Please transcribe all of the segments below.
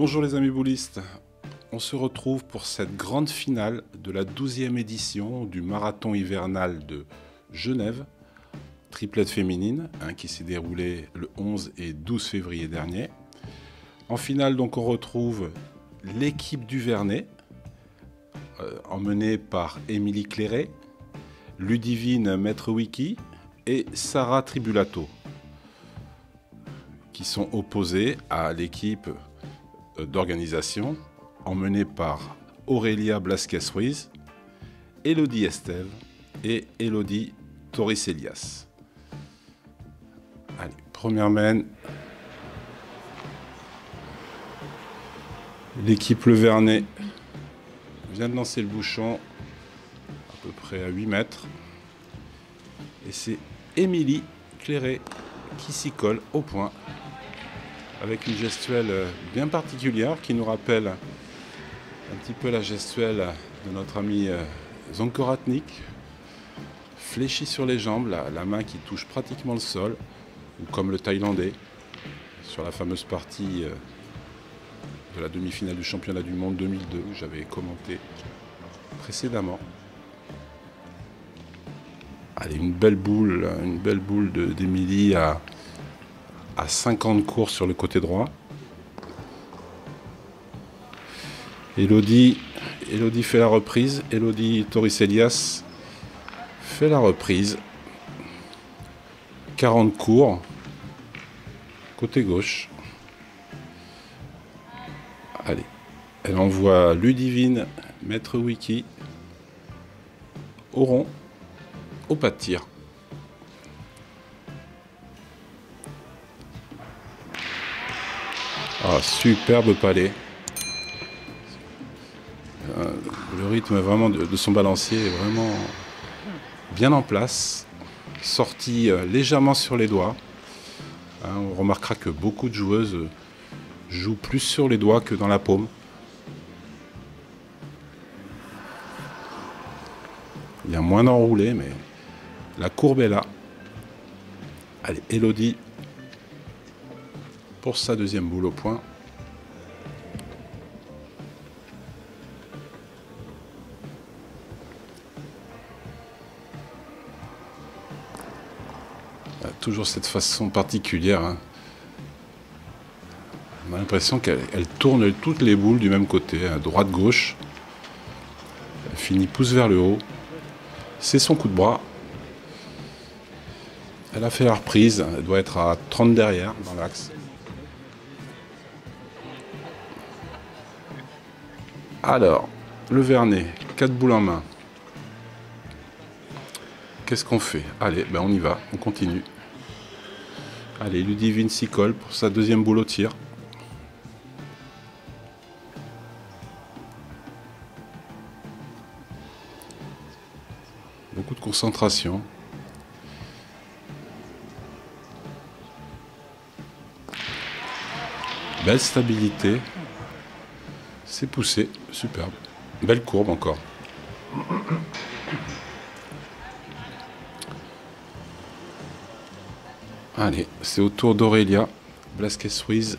Bonjour les amis boulistes, on se retrouve pour cette grande finale de la 12e édition du marathon hivernal de Genève, triplette féminine, qui s'est déroulée le 11 et 12 février dernier. En finale, donc, on retrouve l'équipe du Vernet, emmenée par Émilie Clairet, Ludivine Maître Wiki et Sarah Tribulato, qui sont opposées à l'équipe d'organisation emmenée par Aurélia Blasquez-Ruiz, Elodie Estève et Elodie Torres-Elias. Allez, première mène. L'équipe Le Vernet vient de lancer le bouchon à peu près à 8 mètres. Et c'est Émilie Clairet qui s'y colle au point avec une gestuelle bien particulière qui nous rappelle un petit peu la gestuelle de notre ami Zonkoratnik, fléchie sur les jambes, la main qui touche pratiquement le sol, ou comme le Thaïlandais sur la fameuse partie de la demi-finale du championnat du monde 2002 que j'avais commenté précédemment. Allez, une belle boule d'Émilie à 50 courses sur le côté droit. Elodie fait la reprise. Elodie Torres-Elias fait la reprise. 40 cours. Côté gauche. Allez. Elle envoie Ludivine Maître Wiki au rond, au pas de tir. Ah, superbe palais. Le rythme vraiment de son balancier est vraiment bien en place. Sorti légèrement sur les doigts. On remarquera que beaucoup de joueuses jouent plus sur les doigts que dans la paume. Il y a moins d'enroulé, mais la courbe est là. Allez, Elodie pour sa deuxième boule au point. Toujours cette façon particulière. On a l'impression qu'elle tourne toutes les boules du même côté, droite-gauche. Elle finit pouce vers le haut. C'est son coup de bras. Elle a fait la reprise. Elle doit être à 30 derrière dans l'axe. Alors, le Vernet, 4 boules en main. Qu'est-ce qu'on fait? Allez, on y va, on continue. Allez, Ludivine s'y colle pour sa deuxième boule au tir. Beaucoup de concentration. Belle stabilité. C'est poussé, superbe. Belle courbe encore. Allez, c'est au tour d'Aurélia Blasquez-Ruiz,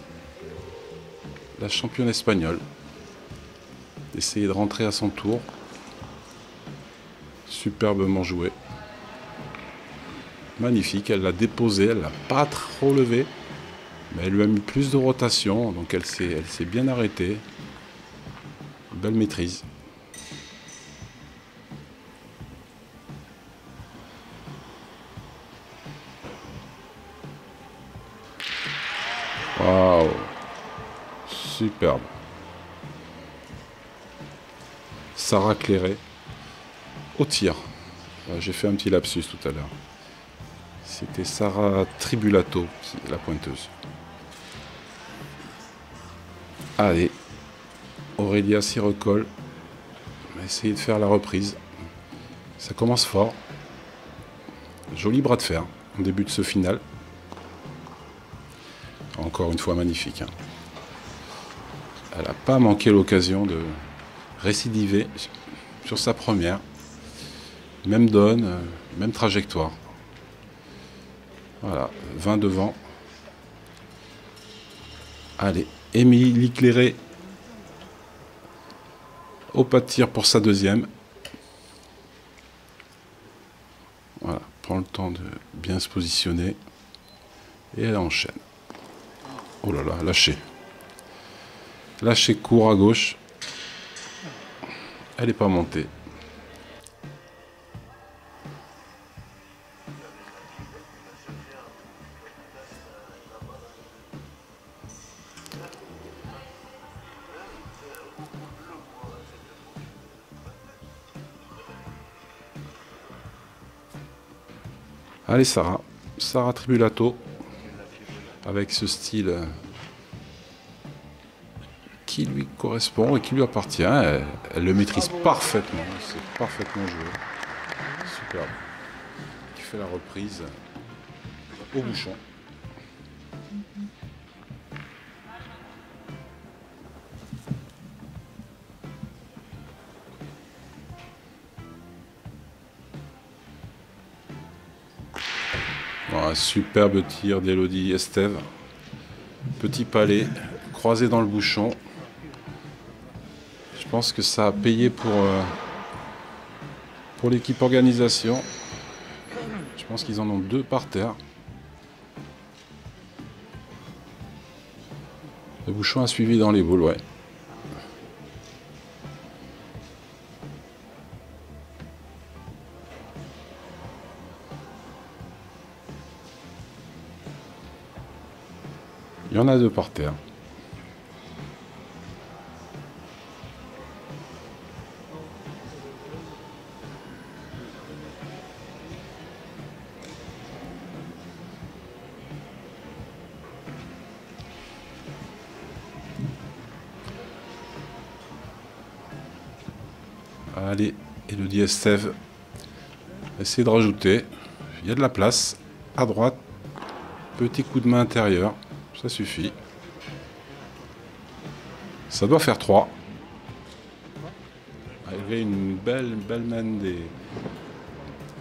la championne espagnole, d'essayer de rentrer à son tour. Superbement joué. Magnifique, elle l'a déposé, elle l'a pas trop levé, mais elle lui a mis plus de rotation, donc elle s'est bien arrêtée. Belle maîtrise. Waouh, superbe. Sarah Clairet au tir. J'ai fait un petit lapsus tout à l'heure. C'était Sarah Tribulato, la pointeuse. Allez, Aurélia s'y recolle. On va essayer de faire la reprise. Ça commence fort. Joli bras de fer en début de ce final. Encore une fois magnifique. Elle n'a pas manqué l'occasion de récidiver sur sa première. Même donne, même trajectoire. Voilà, 20 devant. Allez, Émilie Clairet au pas de tir pour sa deuxième. Voilà, prend le temps de bien se positionner. Et elle enchaîne. Oh là là, lâché. Lâché court à gauche. Elle n'est pas montée. Allez Sarah, Sarah Tribulato, avec ce style qui lui correspond et qui lui appartient. Elle le maîtrise parfaitement, c'est parfaitement joué. Superbe. Qui fait la reprise au bouchon. Un superbe tir d'Elodie Estève. Petit palais, croisé dans le bouchon. Je pense que ça a payé pour l'équipe organisation. Je pense qu'ils en ont 2 par terre. Le bouchon a suivi dans les boules, ouais. Il y en a 2 par terre. Allez, Elodie Estève, essayez de rajouter. Il y a de la place. À droite, petit coup de main intérieur. Ça suffit. Ça doit faire 3. Il y avait une belle main de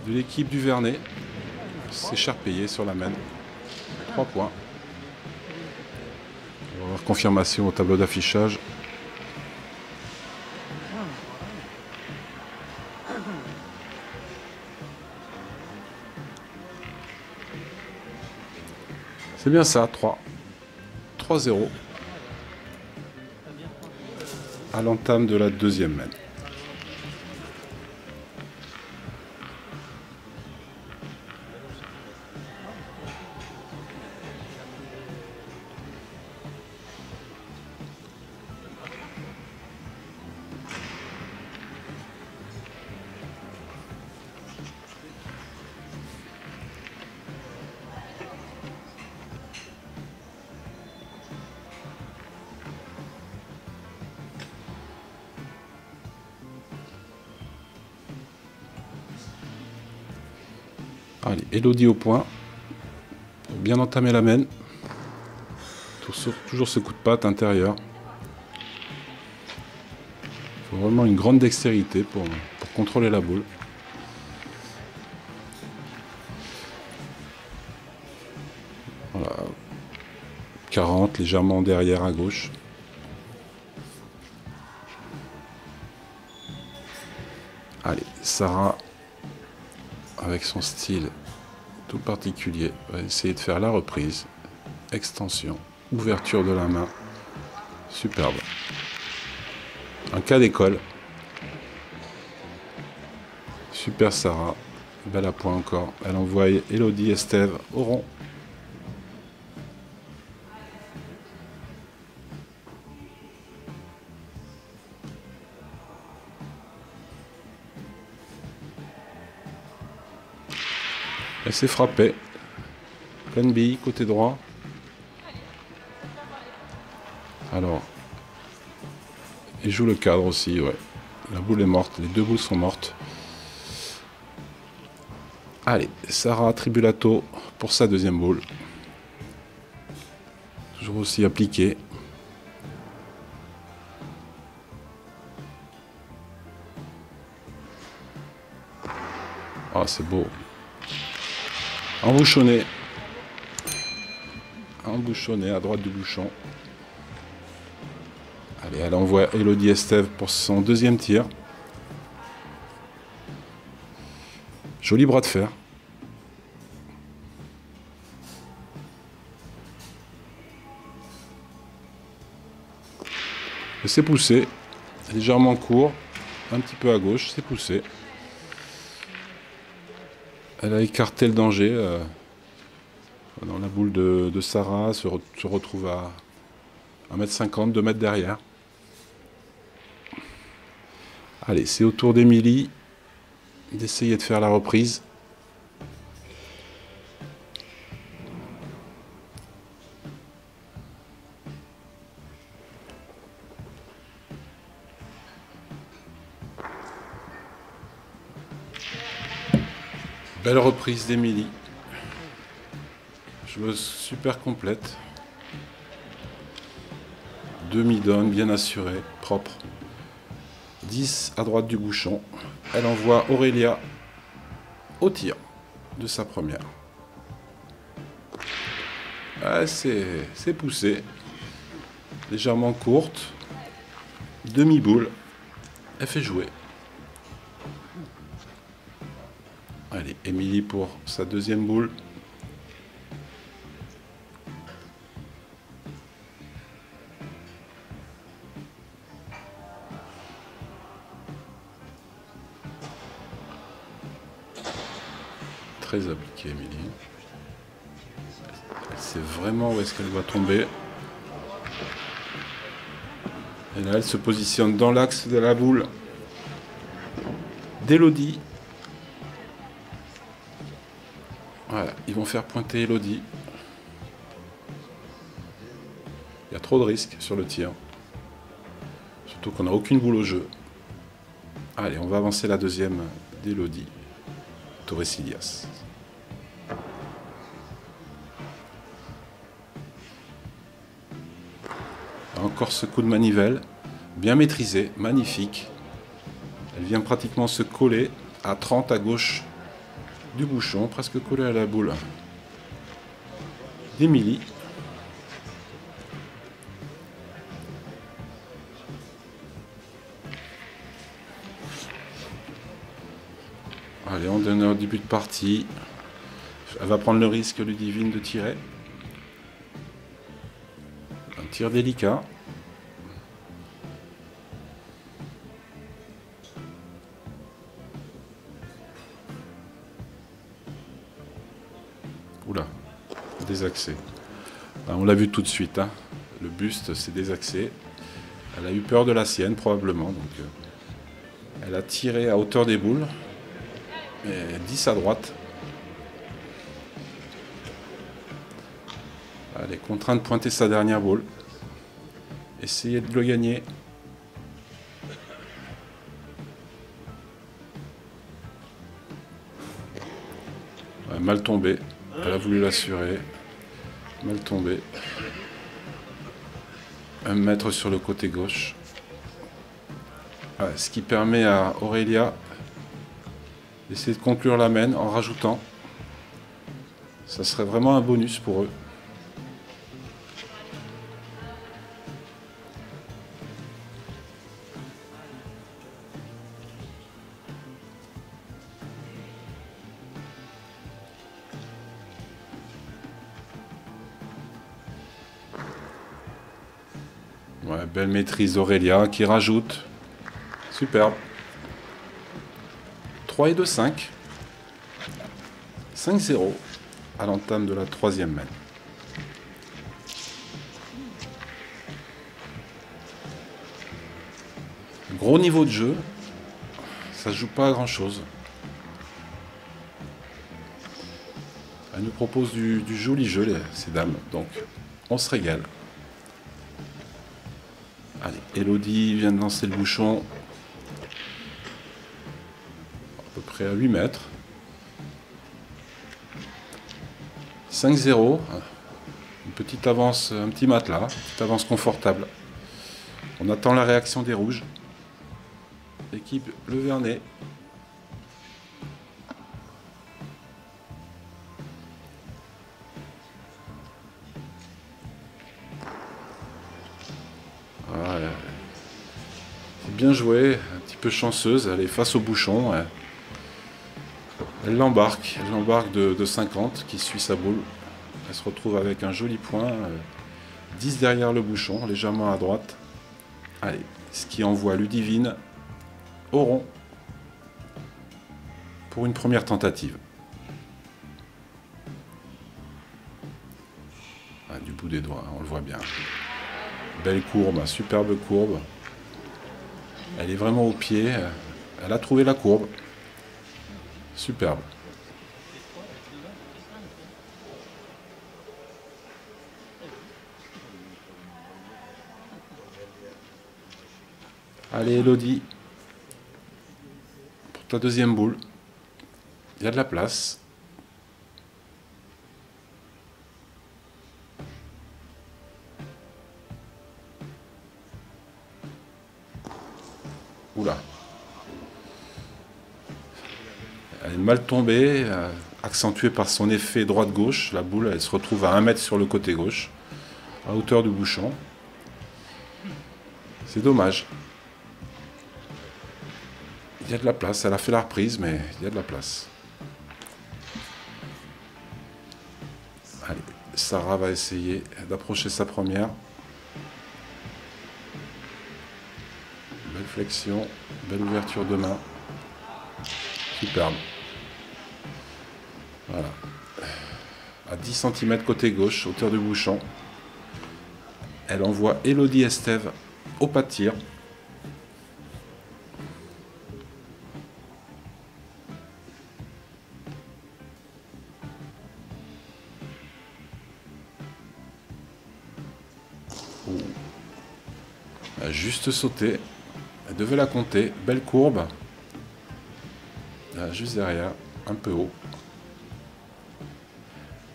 l'équipe du Vernet. C'est cher payé sur la main. 3 points. On va avoir confirmation au tableau d'affichage. C'est bien ça, 3. 3-0 à l'entame de la deuxième main. Allez, Elodie au point. Pour bien entamer la main. Toujours ce coup de patte intérieur. Il faut vraiment une grande dextérité pour contrôler la boule. Voilà. 40, légèrement derrière à gauche. Allez, Sarah, avec son style tout particulier, va essayer de faire la reprise, extension, ouverture de la main, superbe. Un cas d'école. Super Sarah, belle à point encore. Elle envoie Elodie Estève au rond. Elle s'est frappée. Pleine bille, côté droit. Alors, il joue le cadre aussi, ouais. La boule est morte, les 2 boules sont mortes. Allez, Sarah Tribulato pour sa deuxième boule. Toujours aussi appliquée. Ah, c'est beau. Embouchonné. Embouchonné à droite du bouchon. Allez, elle envoie Elodie Estève pour son deuxième tir. Joli bras de fer. Et c'est poussé, légèrement court, un petit peu à gauche, c'est poussé. Elle a écarté le danger. Dans la boule de Sarah se retrouve à 1,50 m, 2 mètres derrière. Allez, c'est au tour d'Emilie d'essayer de faire la reprise. Belle reprise d'Emilie. Joueuse super complète. Demi-donne, bien assurée, propre. 10 à droite du bouchon. Elle envoie Aurélia au tir de sa première. Ah, c'est poussé. Légèrement courte. Demi-boule. Elle fait jouer. Allez, Émilie pour sa deuxième boule. Très appliquée, Émilie. Elle sait vraiment où est-ce qu'elle doit tomber. Et là, elle se positionne dans l'axe de la boule d'Elodie. Voilà, ils vont faire pointer Elodie. Il y a trop de risques sur le tir. Surtout qu'on n'a aucune boule au jeu. Allez, on va avancer la deuxième d'Elodie. Torres-Ilias. Encore ce coup de manivelle, bien maîtrisé, magnifique. Elle vient pratiquement se coller à 30 à gauche du bouchon, presque collée à la boule d'Émilie. Allez, on donne au début de partie. Elle va prendre le risque, Ludivine, de tirer. Un tir délicat. Oula, désaxé. On l'a vu tout de suite, hein. Le buste s'est désaxé. Elle a eu peur de la sienne, probablement. Donc, elle a tiré à hauteur des boules. Et 10 à droite. Elle est contrainte de pointer sa dernière boule. Essayer de le gagner. Ouais, mal tombé. Elle a voulu l'assurer. Mal tombé. 1 mètre sur le côté gauche. Ouais, ce qui permet à Aurélia d'essayer de conclure la main en rajoutant. Ça serait vraiment un bonus pour eux. Ouais, belle maîtrise d'Aurélia qui rajoute. Superbe. 3 et 2, 5. 5-0 à l'entame de la troisième main. Gros niveau de jeu. Ça ne joue pas à grand chose. Elle nous propose du joli jeu, ces dames. Donc, on se régale. Allez, Elodie vient de lancer le bouchon. À peu près à 8 mètres. 5-0. Une petite avance, un petit matelas. Une petite avance confortable. On attend la réaction des rouges. L'équipe Le Vernet. Voilà. Bien joué, un petit peu chanceuse, elle est face au bouchon. Elle l'embarque de 50 qui suit sa boule. Elle se retrouve avec un joli point, 10 derrière le bouchon, légèrement à droite. Allez, ce qui envoie Ludivine au rond pour une première tentative. Ah, du bout des doigts, on le voit bien. Belle courbe, superbe courbe. Elle est vraiment au pied. Elle a trouvé la courbe. Superbe. Allez Elodie, pour ta deuxième boule, il y a de la place. Oula. Elle est mal tombée, accentuée par son effet droite-gauche. La boule, elle se retrouve à 1 mètre sur le côté gauche, à hauteur du bouchon. C'est dommage. Il y a de la place, elle a fait la reprise, mais il y a de la place. Allez, Sarah va essayer d'approcher sa première. Belle flexion, belle ouverture de main. Superbe. Voilà. À 10 cm côté gauche, hauteur du bouchon. Elle envoie Elodie Estève au pas de tir. Elle a juste sauté. Elle devait la compter. Belle courbe. Là, juste derrière, un peu haut.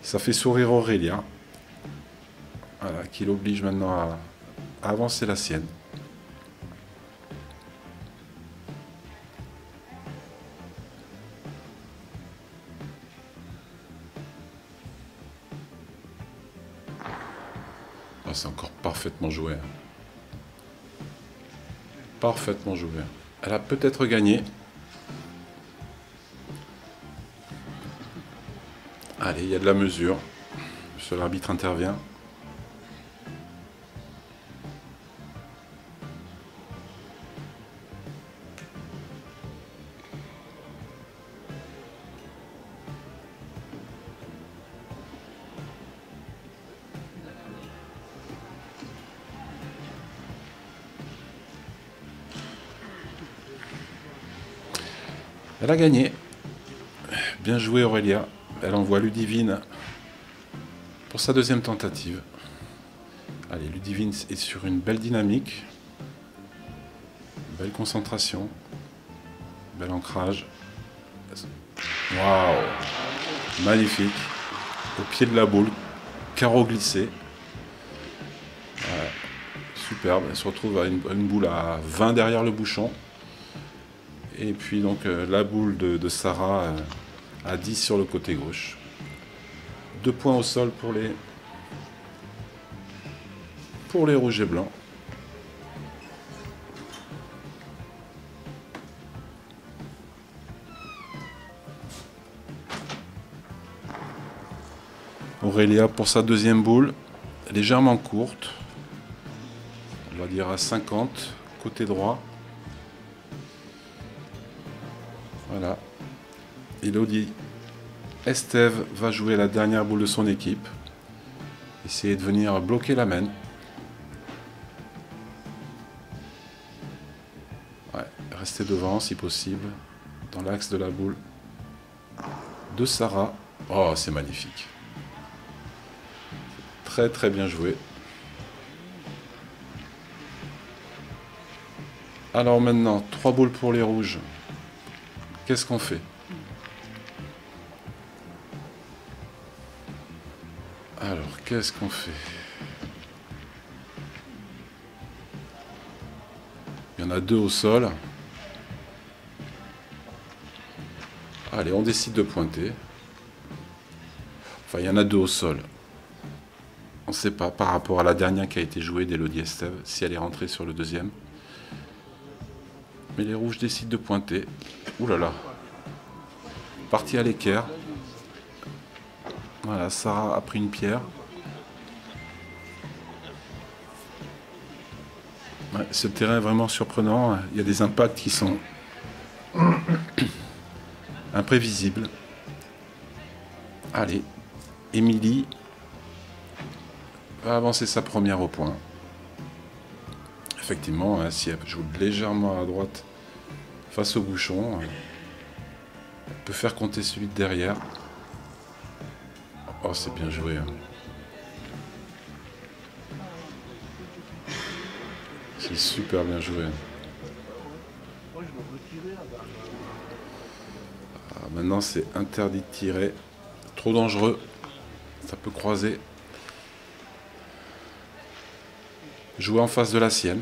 Ça fait sourire Aurélia. Voilà, qui l'oblige maintenant à avancer la sienne. Oh, c'est encore parfaitement joué. Parfaitement joué. Elle a peut-être gagné. Allez, il y a de la mesure. Monsieur l'arbitre intervient. Elle a gagné. Bien joué Aurélia. Elle envoie Ludivine pour sa deuxième tentative. Allez, Ludivine est sur une belle dynamique. Belle concentration. Bel ancrage. Waouh! Magnifique. Au pied de la boule. Carreau glissé. Superbe. Elle se retrouve à une boule à 20 derrière le bouchon. Et puis donc la boule de Sarah à 10 sur le côté gauche. 2 points au sol pour les rouges et blancs. Aurélia pour sa deuxième boule, légèrement courte. On va dire à 50, côté droit. Voilà. Elodie Estève va jouer la dernière boule de son équipe. Essayer de venir bloquer la main. Ouais, rester devant si possible. Dans l'axe de la boule de Sarah. Oh, c'est magnifique. Très très bien joué. Alors maintenant, 3 boules pour les rouges. Qu'est-ce qu'on fait? Alors, qu'est-ce qu'on fait? Il y en a 2 au sol. Allez, on décide de pointer. Enfin, il y en a 2 au sol. On ne sait pas, par rapport à la dernière qui a été jouée d'Elodie Estève, si elle est rentrée sur le deuxième. Mais les rouges décident de pointer. Ouh là là. Parti à l'équerre. Voilà, Sarah a pris une pierre. Ouais, ce terrain est vraiment surprenant. Il y a des impacts qui sont imprévisibles. Allez, Émilie va avancer sa première au point. Effectivement, hein, si elle joue légèrement à droite face au bouchon, elle peut faire compter celui de derrière. Oh, c'est bien joué. Hein. C'est super bien joué. Ah, maintenant, c'est interdit de tirer. Trop dangereux. Ça peut croiser. Jouer en face de la sienne.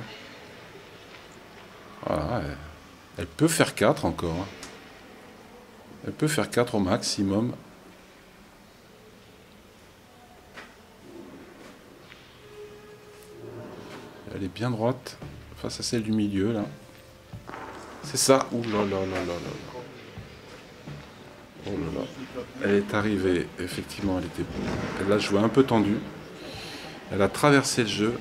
Voilà. Elle peut faire 4 encore. Hein. Elle peut faire 4 au maximum. Elle est bien droite face à celle du milieu là. C'est ça. Ouh là là là là là. Oh là là. Elle est arrivée, effectivement, elle a joué un peu tendue. Elle a traversé le jeu.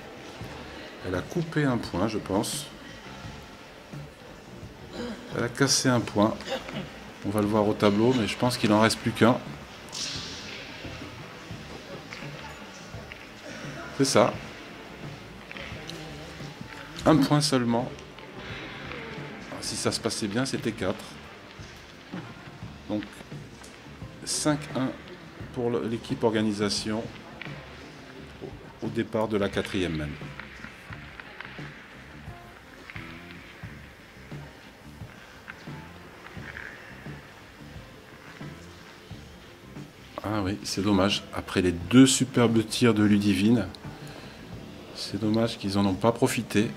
Elle a coupé un point, je pense. Elle a cassé un point. On va le voir au tableau, mais je pense qu'il n'en reste plus qu'un. C'est ça. Un point seulement. Si ça se passait bien, c'était 4. Donc 5-1 pour l'équipe organisation au départ de la 4e même. Ah oui, c'est dommage. Après les 2 superbes tirs de Ludivine, c'est dommage qu'ils n'en ont pas profité.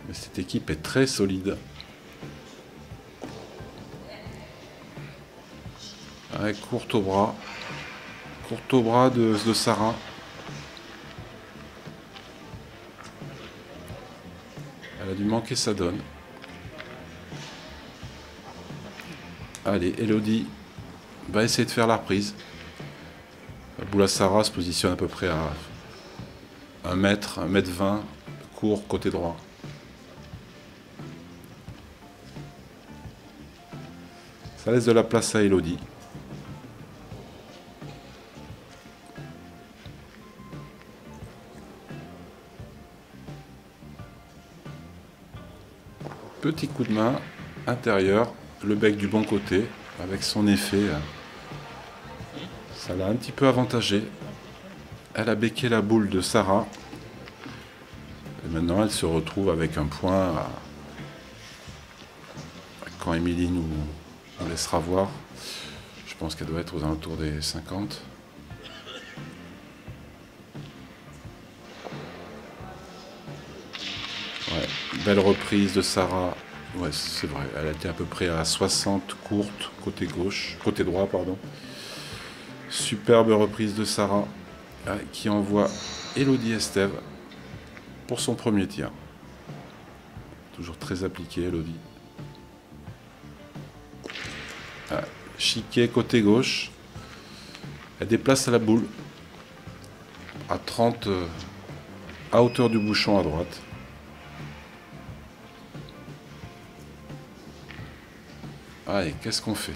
Mais cette équipe est très solide. Ouais, courte au bras. Courte au bras de Sarah. Elle a dû manquer sa donne. Allez, Elodie va essayer de faire la reprise. Boula Sarah se positionne à peu près à 1 mètre, 1m20, court côté droit. Ça laisse de la place à Elodie. Petit coup de main intérieur, le bec du bon côté, avec son effet. Ça l'a un petit peu avantagé. Elle a becqué la boule de Sarah. Et maintenant, elle se retrouve avec un point quand Émilie nous laissera voir. Je pense qu'elle doit être aux alentours des 50. Ouais, belle reprise de Sarah. Ouais, c'est vrai, elle était à peu près à 60 courte, côté gauche, côté droit, pardon. Superbe reprise de Sarah qui envoie Elodie Estève pour son premier tir. Toujours très appliqué, Elodie. Chiquet côté gauche. Elle déplace la boule à 30 à hauteur du bouchon à droite. Allez, qu'est-ce qu'on fait?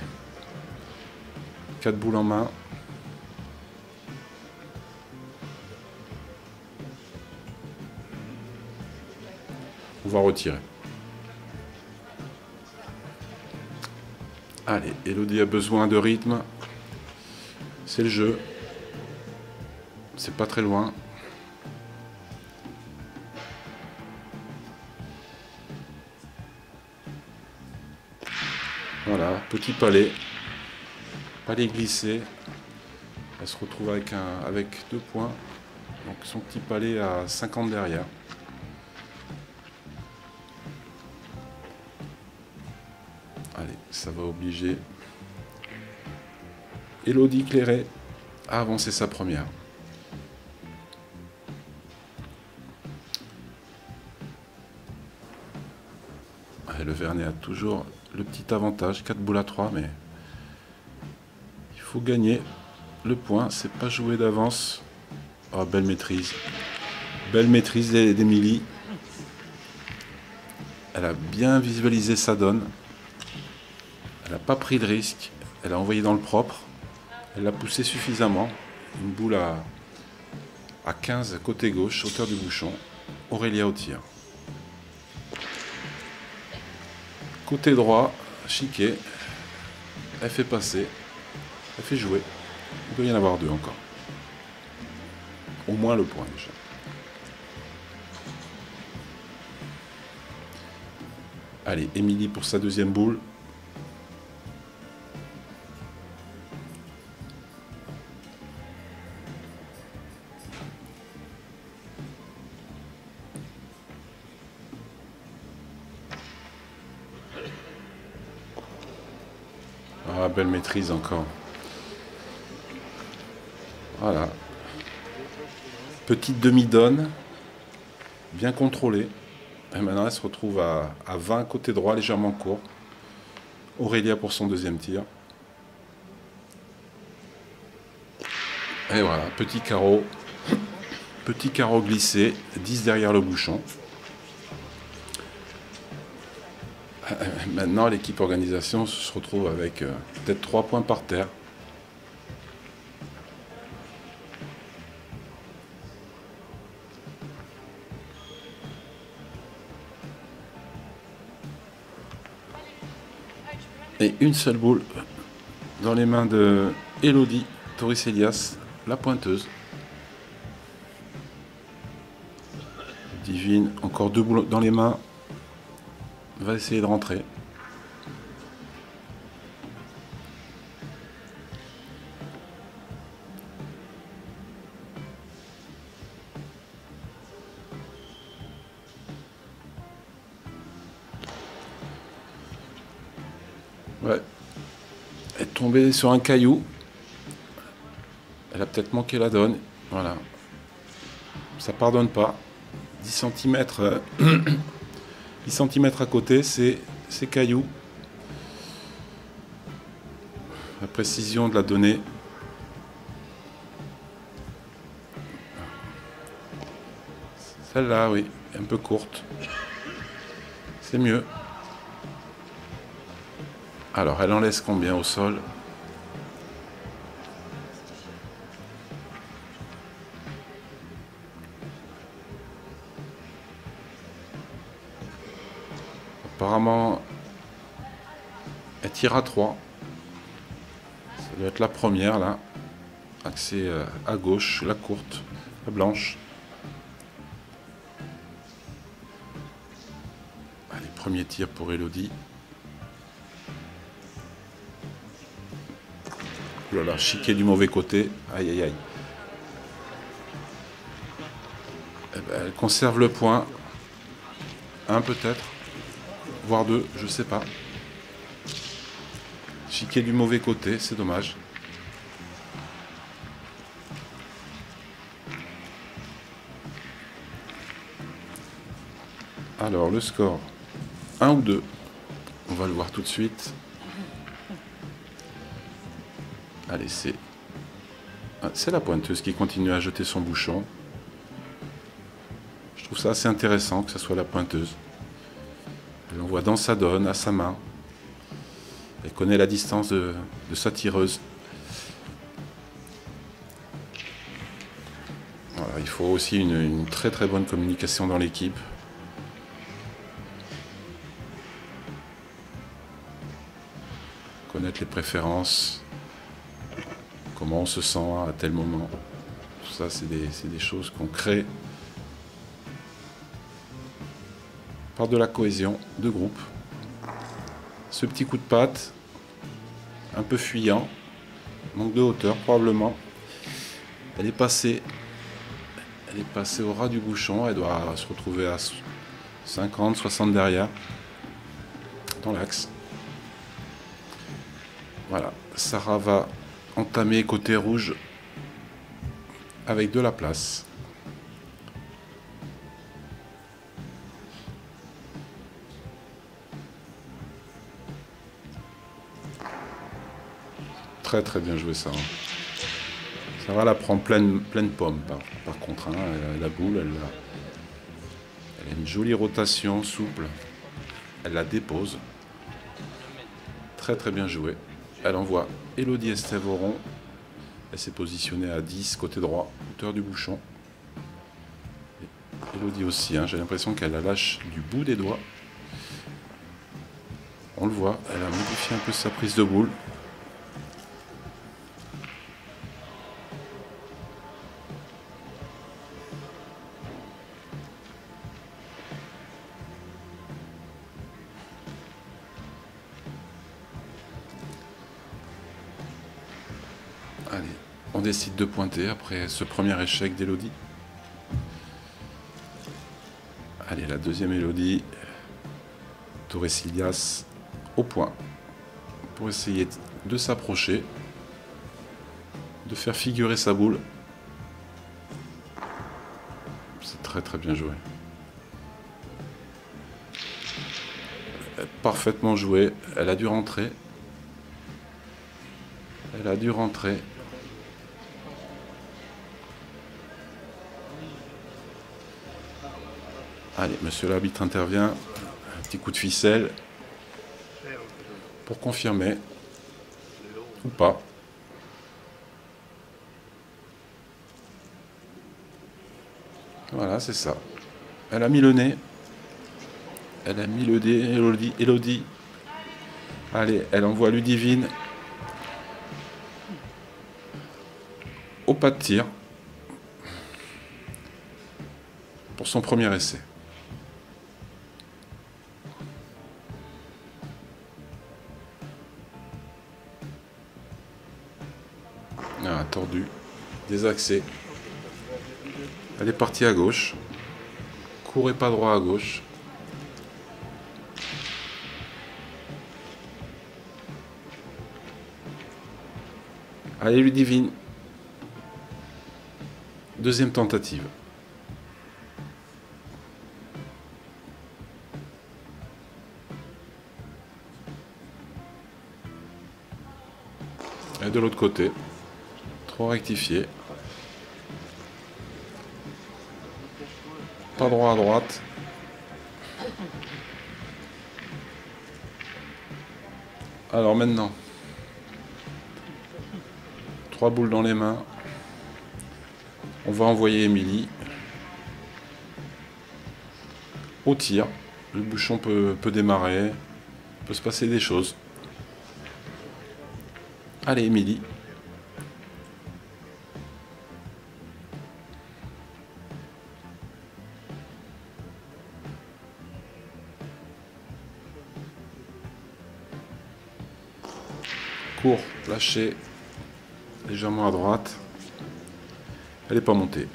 4 boules en main. On va retirer. Allez, Elodie a besoin de rythme. C'est le jeu. C'est pas très loin. Voilà, petit palais. Palais glissé. Elle se retrouve avec 2 points. Donc son petit palais à 50 derrière. Allez, ça va obliger Elodie Clairet à avancer sa première. Et le Vernet a toujours le petit avantage, 4 boules à 3, mais il faut gagner le point, c'est pas joué d'avance. Oh, belle maîtrise. Belle maîtrise d'Emilie. Elle a bien visualisé sa donne. Elle n'a pas pris de risque. Elle a envoyé dans le propre. Elle l'a poussé suffisamment. Une boule à 15 côté gauche, hauteur du bouchon. Aurélia au tir. Côté droit, Chiquet. Elle fait passer. Elle fait jouer. Il doit y en avoir 2 encore. Au moins le point déjà. Allez, Émilie pour sa deuxième boule. Ah, belle maîtrise encore. Voilà. Petite demi-donne, bien contrôlée. Et maintenant, elle se retrouve à 20 côté droit, légèrement court. Aurélia pour son deuxième tir. Et voilà, petit carreau. Petit carreau glissé, 10 derrière le bouchon. Maintenant, l'équipe organisation se retrouve avec peut-être 3 points par terre. Et une seule boule dans les mains de Elodie Toris-Elias, la pointeuse. Divine, encore 2 boules dans les mains. Va essayer de rentrer. Ouais. Elle est tombée sur un caillou. Elle a peut-être manqué la donne. Voilà. Ça pardonne pas. 10 cm, 10 cm à côté, c'est caillou. La précision de la donnée. Celle-là, oui, un peu courte. C'est mieux. Alors, elle en laisse combien au sol? Apparemment, elle tire à 3. Ça doit être la première, là. Axée à gauche, la courte, la blanche. Allez, premier tir pour Elodie. Voilà, Chiquet du mauvais côté. Aïe, aïe, aïe. Eh ben, elle conserve le point. Un peut-être. Voire 2, je sais pas. Chiquet du mauvais côté, c'est dommage. Alors, le score. 1 ou 2. On va le voir tout de suite. Allez, c'est la pointeuse qui continue à jeter son bouchon. Je trouve ça assez intéressant que ce soit la pointeuse. Elle envoie dans sa donne, à sa main. Elle connaît la distance de sa tireuse. Voilà, il faut aussi une très très bonne communication dans l'équipe. Connaître les préférences. Comment on se sent à tel moment. Tout ça, c'est des choses qu'on crée par de la cohésion de groupe. Ce petit coup de patte, un peu fuyant, manque de hauteur probablement. Elle est passée au ras du bouchon, elle doit se retrouver à 50, 60 derrière, dans l'axe. Voilà, Sarah va entamer côté rouge avec de la place. Très très bien joué ça. Ça va la prendre pleine pomme par contre. Hein. La boule, elle a une jolie rotation souple. Elle la dépose. Très très bien joué. Elle envoie Elodie Estève-Auron. Elle s'est positionnée à 10 côté droit, hauteur du bouchon. Elodie aussi, hein. J'ai l'impression qu'elle la lâche du bout des doigts. On le voit, elle a modifié un peu sa prise de boule. Allez, on décide de pointer après ce premier échec d'Elodie. Allez, la deuxième Elodie. Torrecillas au point. Pour essayer de s'approcher. De faire figurer sa boule. C'est très très bien joué. Parfaitement joué. Elle a dû rentrer. Elle a dû rentrer. Allez, monsieur l'arbitre intervient. Un petit coup de ficelle. Pour confirmer. Ou pas. Voilà, c'est ça. Elle a mis le nez. Elle a mis le nez, Elodie. Allez, elle envoie Ludivine. Au pas de tir. Pour son premier essai. Ah, tordu. Désaxé. Elle est partie à gauche. Courez pas droit à gauche. Allez, Ludivine. Deuxième tentative. Et de l'autre côté. Trop rectifié. Pas droit à droite. Alors maintenant. 3 boules dans les mains. On va envoyer Émilie au tir. Le bouchon peut démarrer. Il peut se passer des choses. Allez, Émilie. Court, lâché, légèrement à droite. Elle n'est pas montée.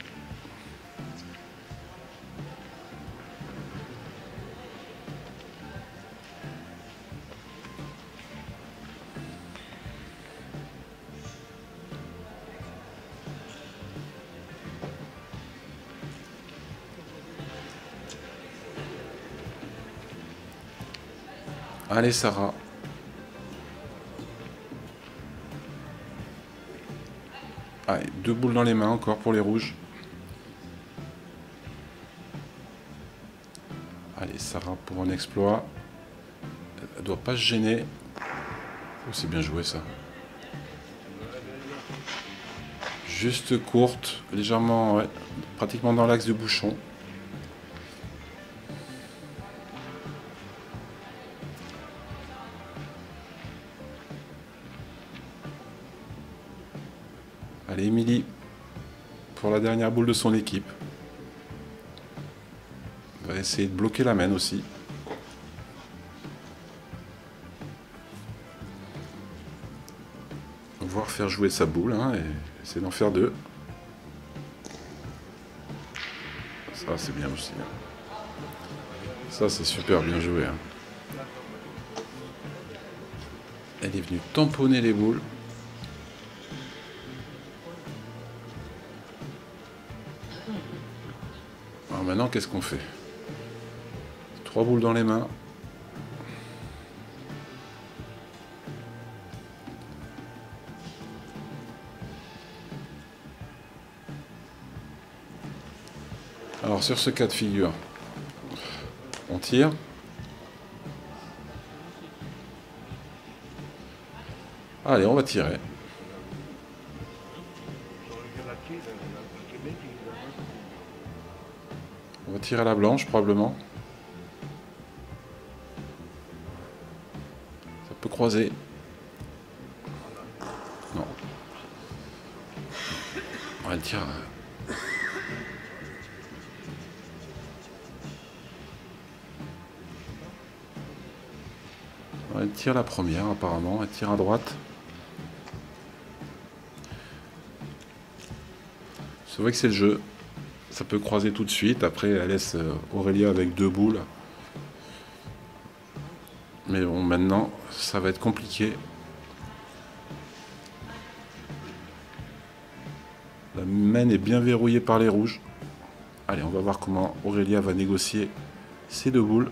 Allez, Sarah. Allez, 2 boules dans les mains encore pour les rouges. Allez, Sarah pour un exploit. Elle doit pas se gêner. Oh, c'est bien joué ça. Juste courte, légèrement, ouais, pratiquement dans l'axe du bouchon. Allez, Émilie, pour la dernière boule de son équipe. On va essayer de bloquer la main aussi. Voir faire jouer sa boule, hein, et essayer d'en faire 2. Ça, c'est bien aussi. Hein. Ça, c'est super bien joué. Hein. Elle est venue tamponner les boules. Alors maintenant, qu'est-ce qu'on fait? 3 boules dans les mains. Alors sur ce cas de figure, on tire. Allez, on va tirer. On va tirer la blanche probablement. Ça peut croiser. Non. On va tirer. Elle tire la première apparemment, elle tire à droite. C'est vrai que c'est le jeu. Ça peut croiser tout de suite. Après, elle laisse Aurélia avec 2 boules. Mais bon, maintenant, ça va être compliqué. La main est bien verrouillée par les rouges. Allez, on va voir comment Aurélia va négocier ces 2 boules.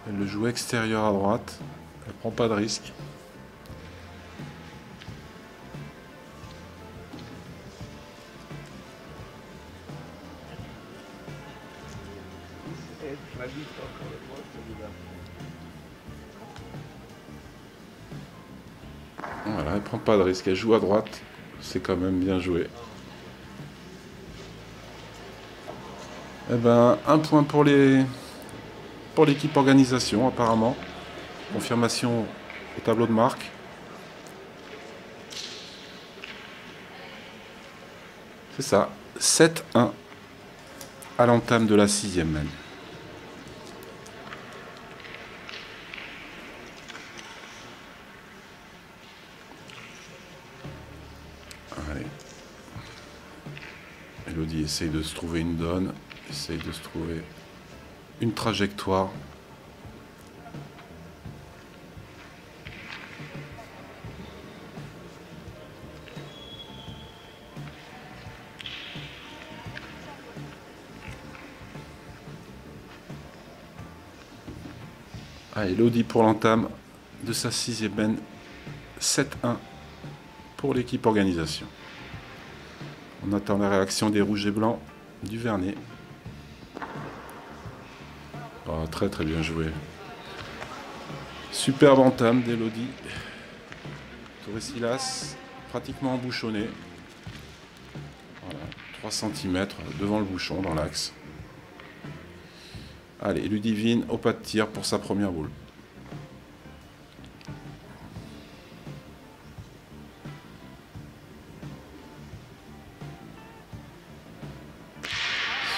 Elle le joue extérieur à droite. Elle prend pas de risque. Voilà, elle prend pas de risque. Elle joue à droite. C'est quand même bien joué. Eh ben, un point pour l'équipe organisation apparemment. Confirmation au tableau de marque. C'est ça, 7-1 à l'entame de la 6e manche. Allez. Elodie essaye de se trouver une donne, essaye de se trouver une trajectoire. Ah, Elodie pour l'entame de sa 6e manche, 7-1 pour l'équipe organisation. On attend la réaction des rouges et blancs du Vernet. Oh, très très bien joué. Superbe entame d'Elodie. Torresilas pratiquement embouchonné. Voilà, 3 cm devant le bouchon dans l'axe. Allez, Ludivine au pas de tir pour sa première boule.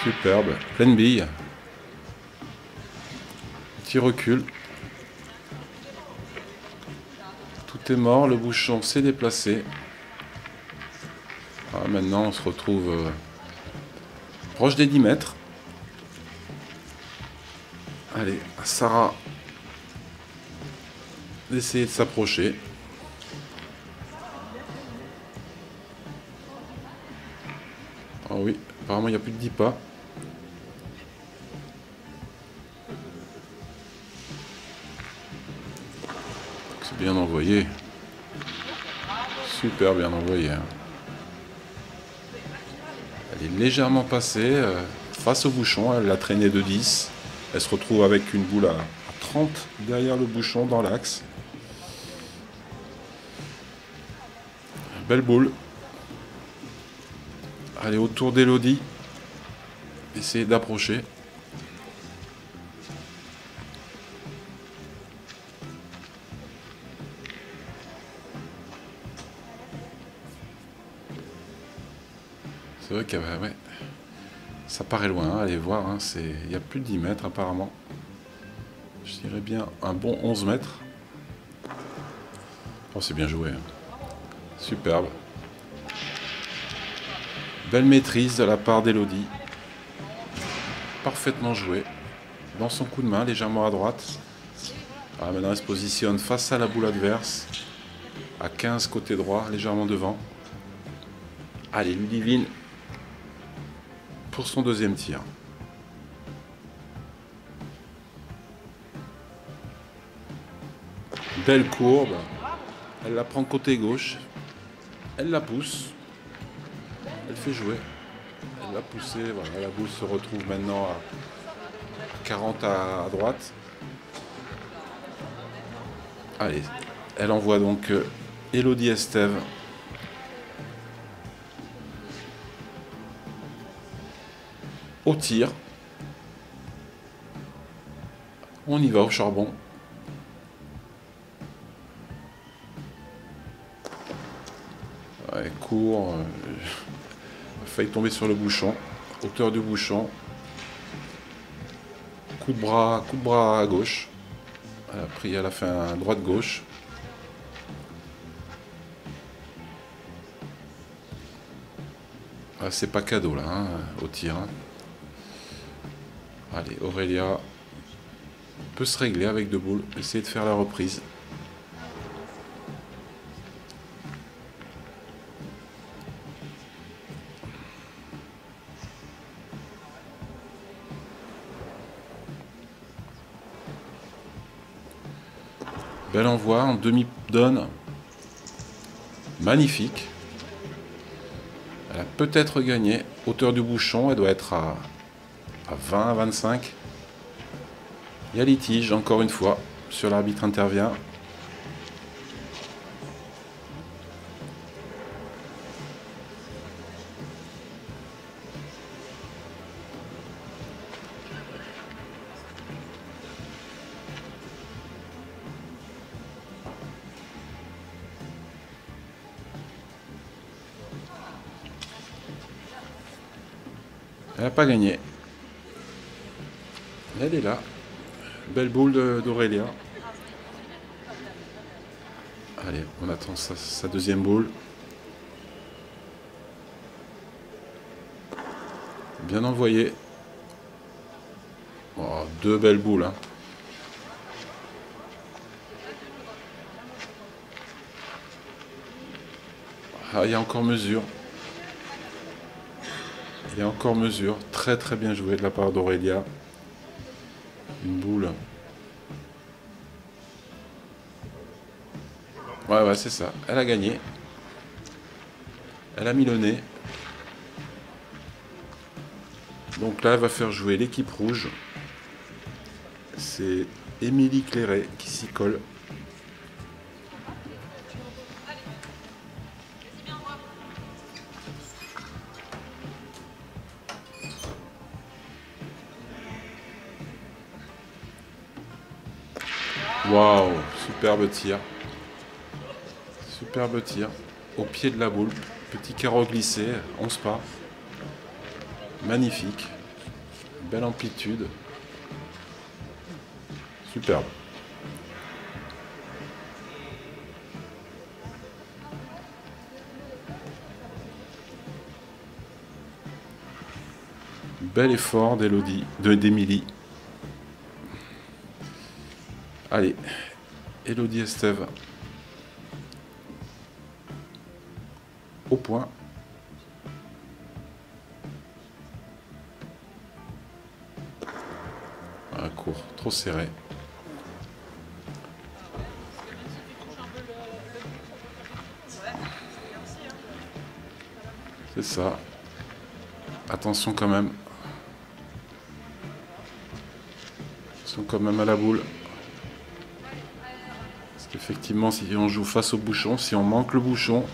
Superbe, pleine bille. Petit recul. Tout est mort, le bouchon s'est déplacé. Ah, maintenant on se retrouve proche des 10 mètres. Allez, Sarah d'essayer de s'approcher. Ah oui, apparemment il n'y a plus de 10 pas. C'est bien envoyé. Super bien envoyé. Elle est légèrement passée face au bouchon. Elle l'a traîné de 10. Elle se retrouve avec une boule à 30 derrière le bouchon dans l'axe. Belle boule. Allez, autour d'Elodie. Essayez d'approcher. C'est vrai qu'il y a, ouais, ça paraît loin, allez voir, hein, il y a plus de 10 mètres apparemment. Je dirais bien un bon 11 mètres. Oh, c'est bien joué. Superbe. Belle maîtrise de la part d'Elodie. Parfaitement joué. Dans son coup de main, légèrement à droite. Ah, maintenant elle se positionne face à la boule adverse. À 15 côté droit, légèrement devant. Allez, Ludivine pour son deuxième tir. Belle courbe. Elle la prend côté gauche. Elle la pousse. Elle fait jouer. Elle va pousser, voilà, la boule se retrouve maintenant à 40 à droite. Allez, elle envoie donc Elodie Estève. Au tir. On y va au charbon. Ouais, court. A failli tomber sur le bouchon. Hauteur du bouchon. Coup de bras à gauche. Elle a fait un droite-gauche. Ah, c'est pas cadeau là, hein, au tir. Hein. Allez, Aurélia peut se régler avec deux boules. Essayer de faire la reprise. Bel envoi en demi-donne. Magnifique. Elle a peut-être gagné. Hauteur du bouchon, elle doit être à 20, à 25. Il y a litige, encore une fois. Sur l'arbitre intervient. Elle n'a pas gagné. Elle est là. Belle boule d'Aurélia. Allez, on attend sa deuxième boule. Bien envoyé. Oh, deux belles boules. Hein. Ah, il y a encore mesure. Il y a encore mesure. Très très bien joué de la part d'Aurélia. Une boule. Ouais, c'est ça. Elle a gagné. Elle a mis le nez. Donc là, elle va faire jouer l'équipe rouge. C'est Émilie Clairet qui s'y colle. Waouh, superbe tir. Superbe tir. Au pied de la boule. Petit carreau glissé, 11 pas. Magnifique. Belle amplitude. Superbe. Bel effort d'Émilie. Allez, Elodie Estève. Au point. Un court, trop serré. C'est ça. Attention quand même. Attention quand même à la boule. Parce qu'effectivement, si on joue face au bouchon, si on manque le bouchon,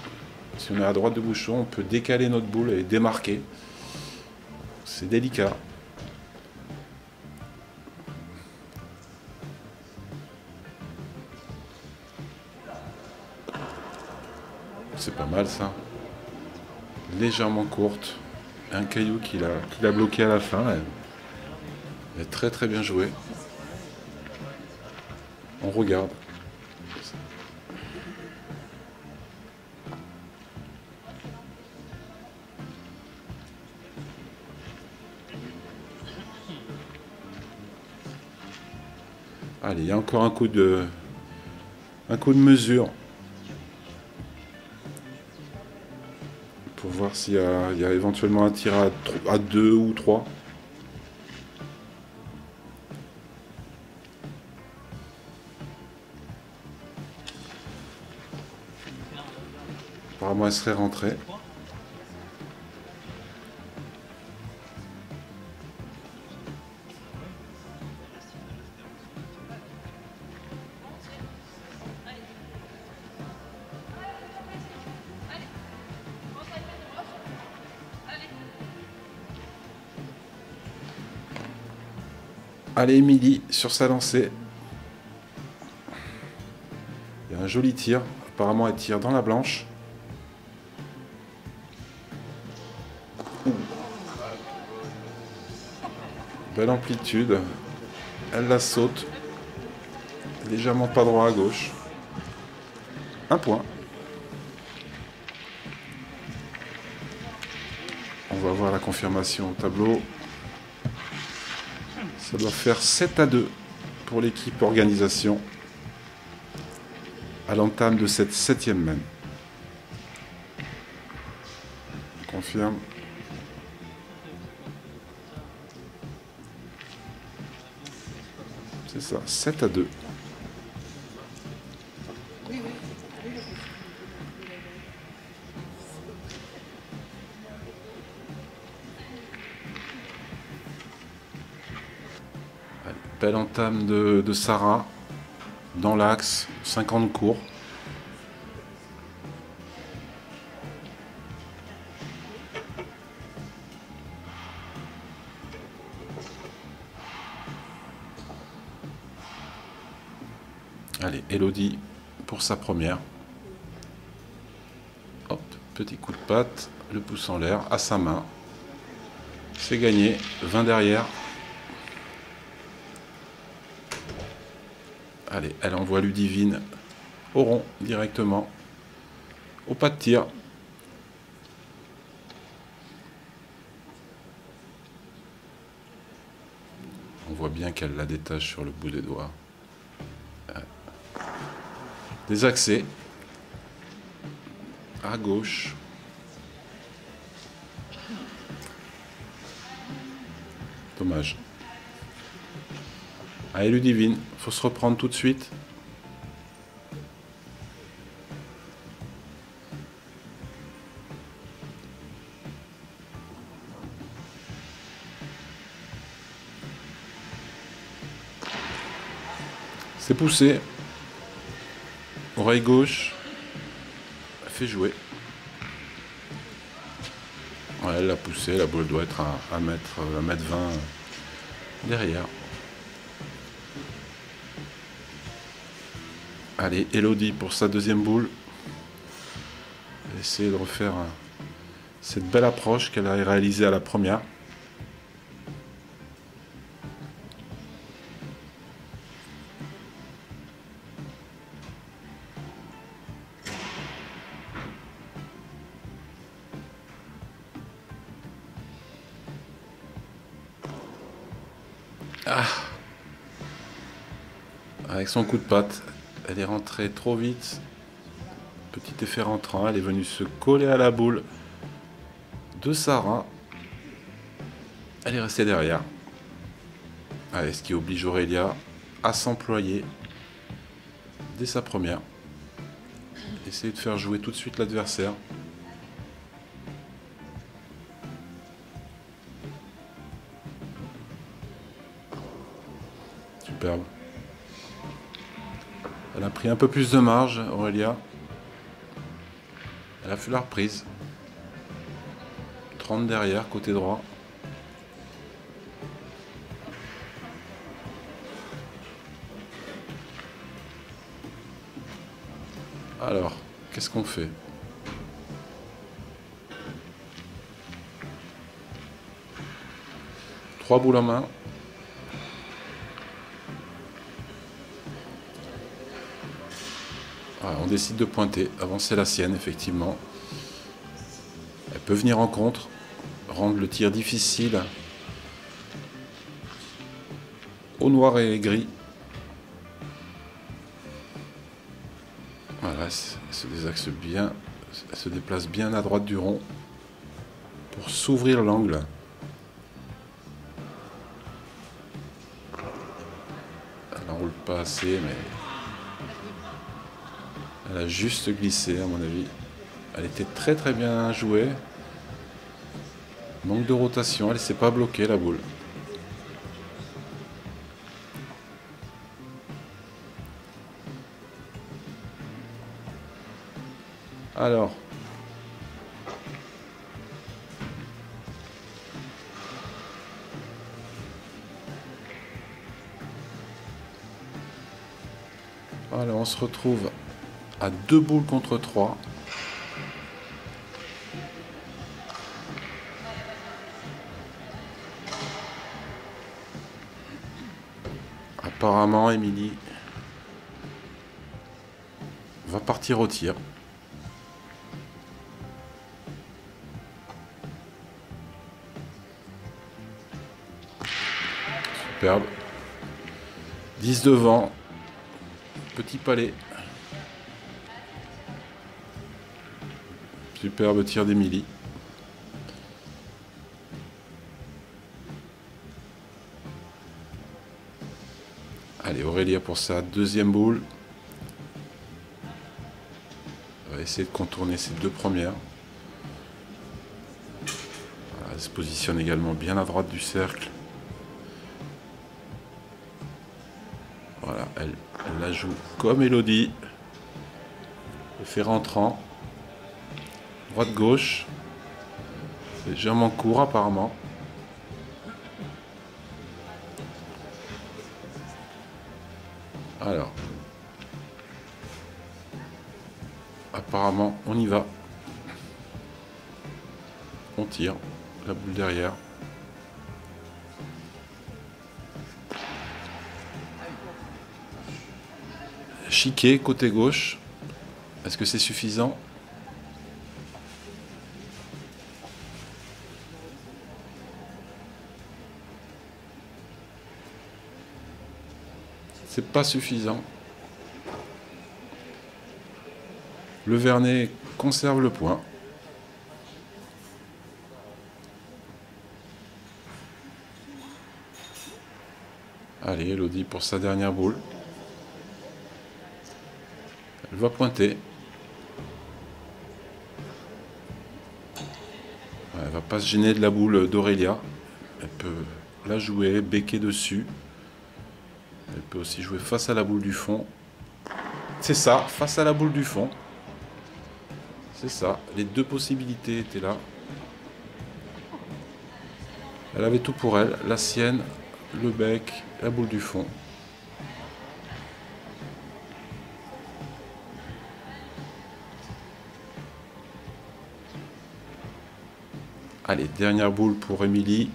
si on est à droite du bouchon, on peut décaler notre boule et démarquer. C'est délicat. C'est pas mal ça. Légèrement courte. Un caillou qui l'a bloqué à la fin. Elle est très très bien jouée. On regarde. Allez, il y a encore un coup de mesure. Pour voir s'il y a éventuellement un tir à 2 ou 3. Apparemment, elle serait rentrée. Allez, Émilie, sur sa lancée. Il y a un joli tir. Apparemment, elle tire dans la blanche. Belle amplitude. Elle la saute. Légèrement pas droit à gauche. Un point. On va voir la confirmation au tableau. Ça doit faire 7-2 pour l'équipe organisation à l'entame de cette 7e main. On confirme. C'est ça, 7-2. Belle entame de Sarah dans l'axe, 50 cours. Allez, Elodie pour sa première. Hop, petit coup de patte, le pouce en l'air, à sa main. C'est gagné, 20 derrière. Allez, elle envoie Ludivine au rond directement, au pas de tir. On voit bien qu'elle la détache sur le bout des doigts. Des accès à gauche. Dommage. Allez, Ludivine, faut se reprendre tout de suite. C'est poussé. Oreille gauche. Elle fait jouer. Ouais, elle l'a poussé. La boule doit être à 1m20 derrière. Allez, Elodie pour sa deuxième boule. Essayer de refaire cette belle approche qu'elle a réalisée à la première. Ah. Avec son coup de patte, elle est rentrée trop vite. Petit effet rentrant, elle est venue se coller à la boule de Sarah. Elle est restée derrière. Allez, ce qui oblige Aurélia à s'employer dès sa première. Essayer de faire jouer tout de suite l'adversaire. Superbe. Elle a pris un peu plus de marge, Aurélia. Elle a fait la reprise. 30 derrière, côté droit. Alors, qu'est-ce qu'on fait? Trois boules en main. Voilà, on décide de pointer, avancer la sienne, effectivement. Elle peut venir en contre, rendre le tir difficile au noir et gris. Voilà, elle se désaxe bien, elle se déplace bien à droite du rond pour s'ouvrir l'angle. Elle n'enroule pas assez, mais elle a juste glissé, à mon avis. Elle était très très bien jouée. Manque de rotation, elle ne s'est pas bloquée, la boule. Alors, Voilà, on se retrouve à 2 boules contre 3. Apparemment, Émilie va partir au tir. Superbe. 10 devant. Petit palais. Superbe tir d'Émilie. Allez, Aurélia pour sa deuxième boule. On va essayer de contourner ces deux premières. Voilà, elle se positionne également bien à droite du cercle. Voilà, elle la joue comme Elodie. Elle fait rentrant. Droite-gauche. Légèrement court apparemment. Alors. Apparemment, on y va. On tire. La boule derrière. Chiquet, côté gauche. Est-ce que c'est suffisant? C'est pas suffisant. Le Vernet conserve le point. Allez, Elodie pour sa dernière boule. Elle va pointer. Elle va pas se gêner de la boule d'Aurélia. Elle peut la jouer, becquer dessus. Elle peut aussi jouer face à la boule du fond. C'est ça, face à la boule du fond. C'est ça, les deux possibilités étaient là. Elle avait tout pour elle, la sienne, le bec, la boule du fond. Allez, dernière boule pour Émilie.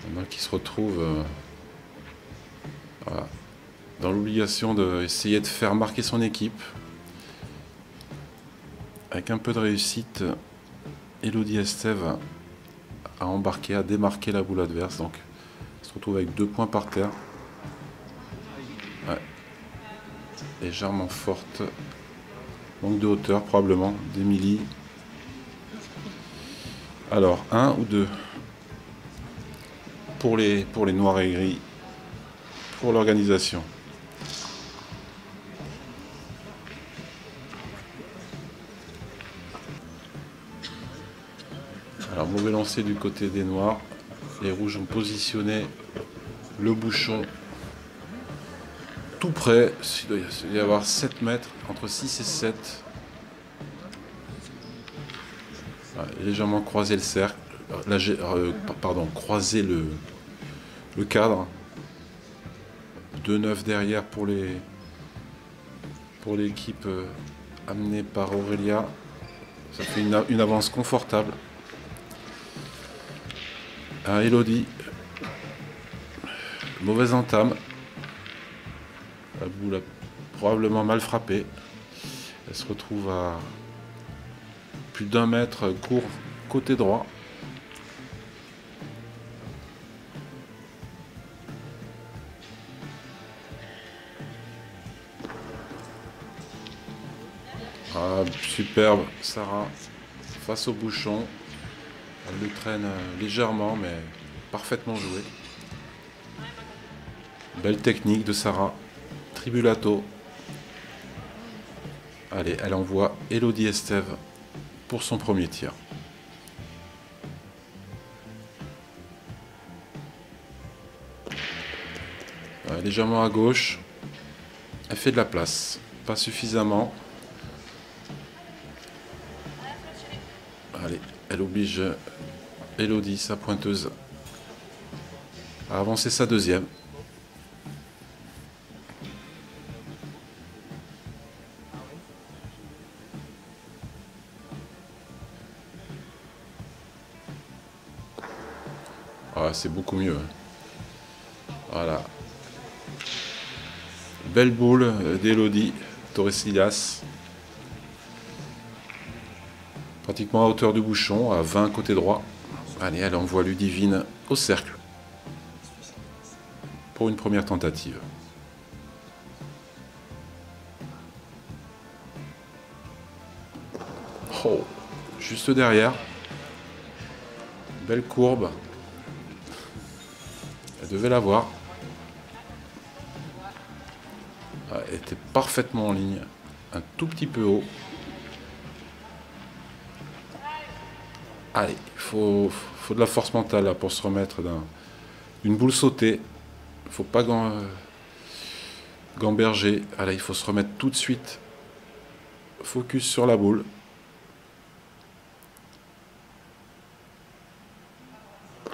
Maintenant qui se retrouve voilà, dans l'obligation d'essayer de faire marquer son équipe. Avec un peu de réussite, Elodie Estève a embarqué, a démarqué la boule adverse. Donc, elle se retrouve avec 2 points par terre. Ouais. Légèrement forte. Manque de hauteur, probablement, d'Émilie. Alors, 1 ou 2 pour les noirs et gris, pour l'organisation. Alors, mauvais lancer du côté des noirs. Les rouges ont positionné le bouchon tout près. Il doit y avoir 7 mètres, entre 6 et 7. Voilà, légèrement croiser le cercle. Pardon, croiser le cadre. 2-9 derrière pour l'équipe amenée par Aurélia. Ça fait une avance confortable. Elodie, mauvaise entame. La boule a probablement mal frappé. Elle se retrouve à plus d'1 mètre court côté droit. Ah, superbe, Sarah, face au bouchon. Elle le traîne légèrement, mais parfaitement joué. Belle technique de Sarah. Tribulato. Allez, elle envoie Elodie Estève pour son premier tir. Légèrement à gauche. Elle fait de la place. Pas suffisamment. Allez, elle oblige Elodie, sa pointeuse, à avancer sa deuxième. Ah, c'est beaucoup mieux. Voilà. Belle boule d'Elodie Torresillas. Pratiquement à hauteur du bouchon, à 20 côté droit. Allez, elle envoie Ludivine au cercle. Pour une première tentative. Oh, juste derrière. Belle courbe. Elle devait l'avoir. Elle était parfaitement en ligne. Un tout petit peu haut. Allez, il faut de la force mentale là, pour se remettre d'une boule sautée. Il ne faut pas gamberger. Allez, il faut se remettre tout de suite. Focus sur la boule.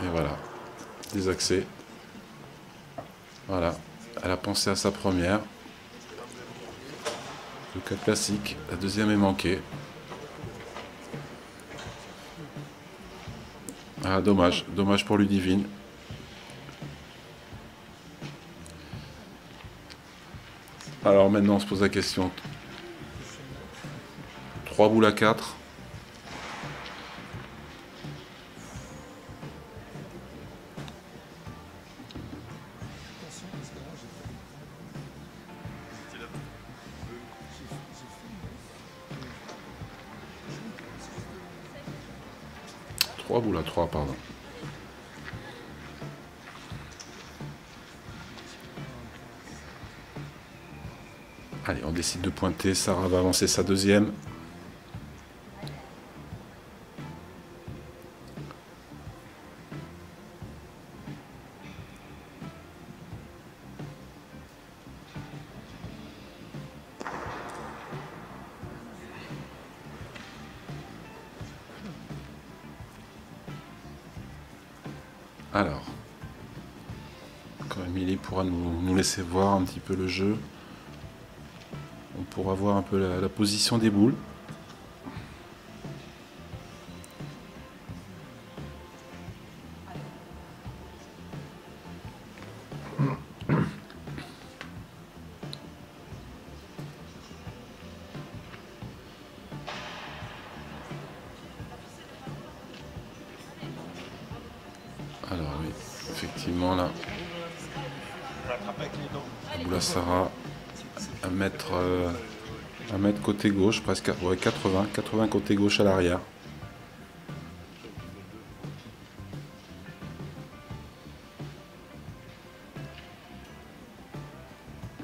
Et voilà, des accès. Voilà, elle a pensé à sa première. Le cas classique, la deuxième est manquée. Ah, dommage, dommage pour Ludivine. Alors maintenant, on se pose la question. 3 boules à 4. Trois boules à 3, pardon. Allez, on décide de pointer. Sarah va avancer sa deuxième. Alors, quand Émilie pourra nous laisser voir un petit peu le jeu, on pourra voir un peu la position des boules. Alors oui, effectivement là, la boule à Sarah à mettre côté gauche, presque ouais, 80 côté gauche à l'arrière.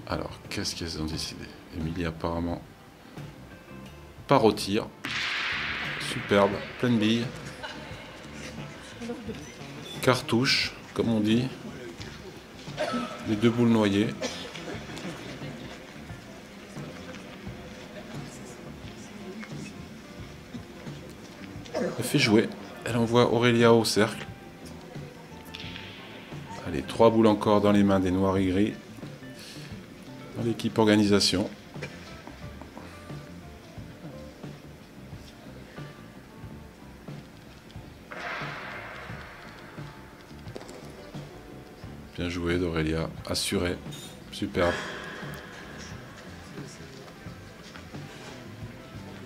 Alors, qu'est-ce qu'elles ont décidé? Émilie apparemment part au tir. Superbe, pleine bille. Cartouche, comme on dit. Les deux boules noyées. Elle fait jouer. Elle envoie Aurélia au cercle. Allez, 3 boules encore dans les mains des noirs et gris. Dans l'équipe organisation. Bien joué d'Aurélia, assuré, superbe.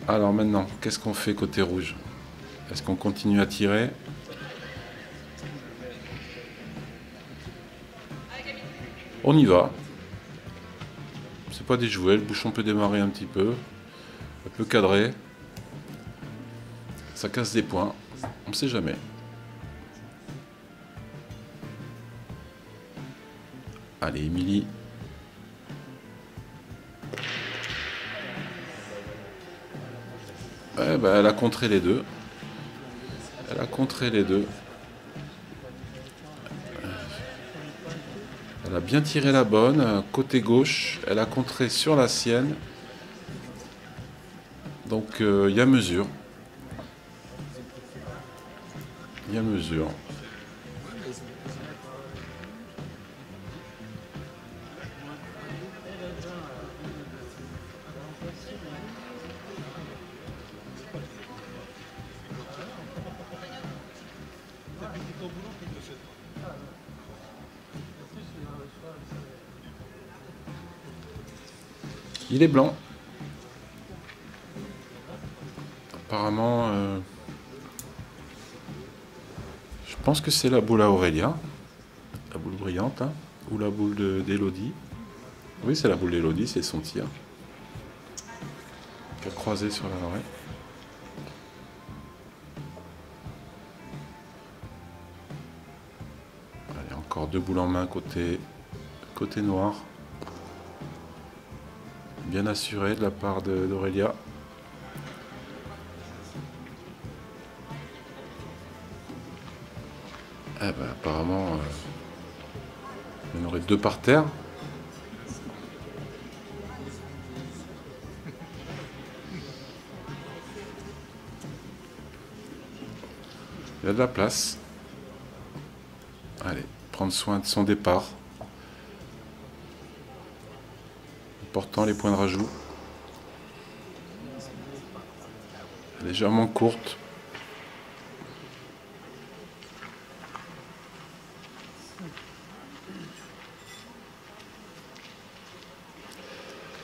Alors maintenant, qu'est-ce qu'on fait côté rouge? Est-ce qu'on continue à tirer? On y va. C'est pas déjoué, le bouchon peut démarrer un petit peu. Elle peut cadrer. Ça casse des points, on ne sait jamais. Allez, Émilie. Ouais, bah, elle a contré les deux. Elle a contré les deux. Elle a bien tiré la bonne. Côté gauche, elle a contré sur la sienne. Donc, il y a mesure. Il y a mesure. Il est blanc. Apparemment, je pense que c'est la boule à Aurélia. La boule brillante, hein, ou la boule d'Elodie. Oui, c'est la boule d'Elodie, c'est son tir. Qui a croisé sur la oreille. Allez, encore deux boules en main côté noir. Bien assuré de la part d'Aurélia. Eh ben, apparemment, il y en aurait deux par terre. Il y a de la place. Allez, prendre soin de son départ. En portant les points de rajout. Légèrement courte.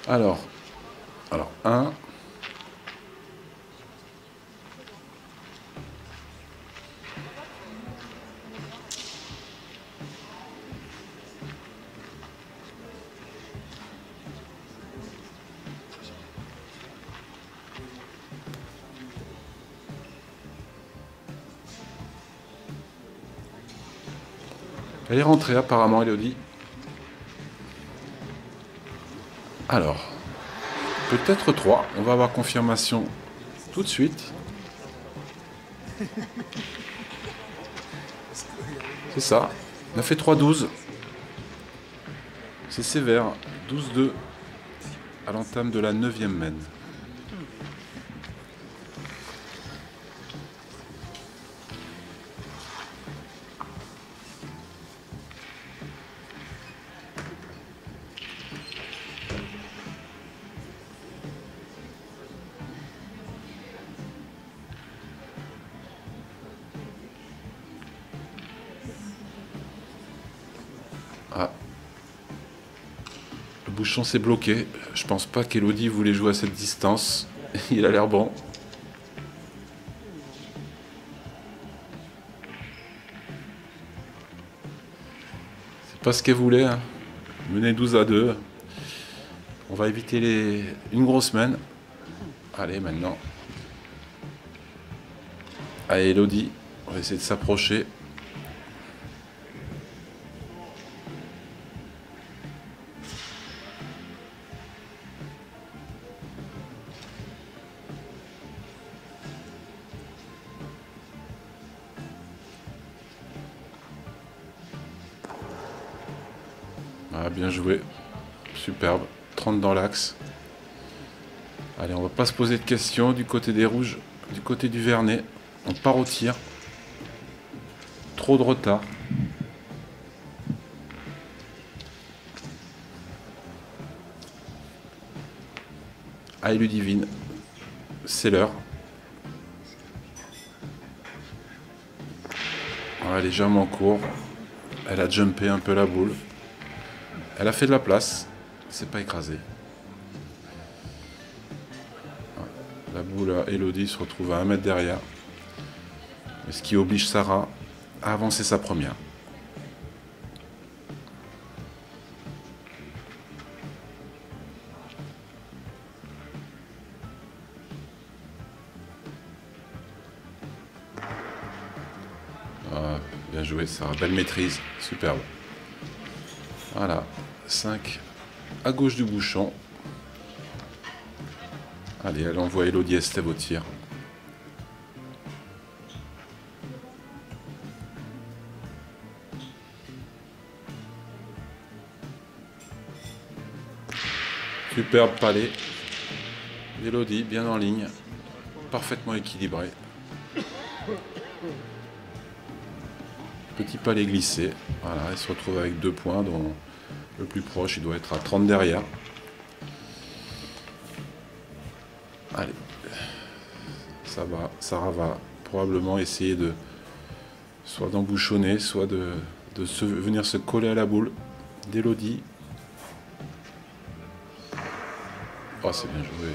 Alors 1. Elle est rentrée apparemment, Elodie. Alors, peut-être 3. On va avoir confirmation tout de suite. C'est ça. On a fait 3-12. C'est sévère. 12-2 à l'entame de la 9e mène. Ah. Le bouchon s'est bloqué. Je pense pas qu'Elodie voulait jouer à cette distance. Il a l'air bon. C'est pas ce qu'elle voulait. Hein. Mener 12-2. On va éviter une grosse semaine. Allez, maintenant. Allez, Elodie. On va essayer de s'approcher. Ah, bien joué. Superbe. 30 dans l'axe. Allez, on va pas se poser de questions du côté des rouges, du côté du Vernet. On part au tir. Trop de retard. Allez, Ludivine. C'est l'heure. Voilà, légèrement court. Elle a jumpé un peu la boule. Elle a fait de la place. C'est pas écrasé. La boule à Elodie se retrouve à 1 mètre derrière. Ce qui oblige Sarah à avancer sa première. Ah, bien joué Sarah, belle maîtrise, superbe. Voilà, 5 à gauche du bouchon. Allez, elle envoie Elodie Estève au tir. Superbe palais. Elodie, bien en ligne. Parfaitement équilibré. Petit palais glissé. Voilà, elle se retrouve avec 2 points, dont le plus proche, il doit être à 30 derrière. Allez. Ça va. Sarah va probablement essayer de soit d'embouchonner, soit de venir se coller à la boule d'Elodie. Oh, c'est bien joué.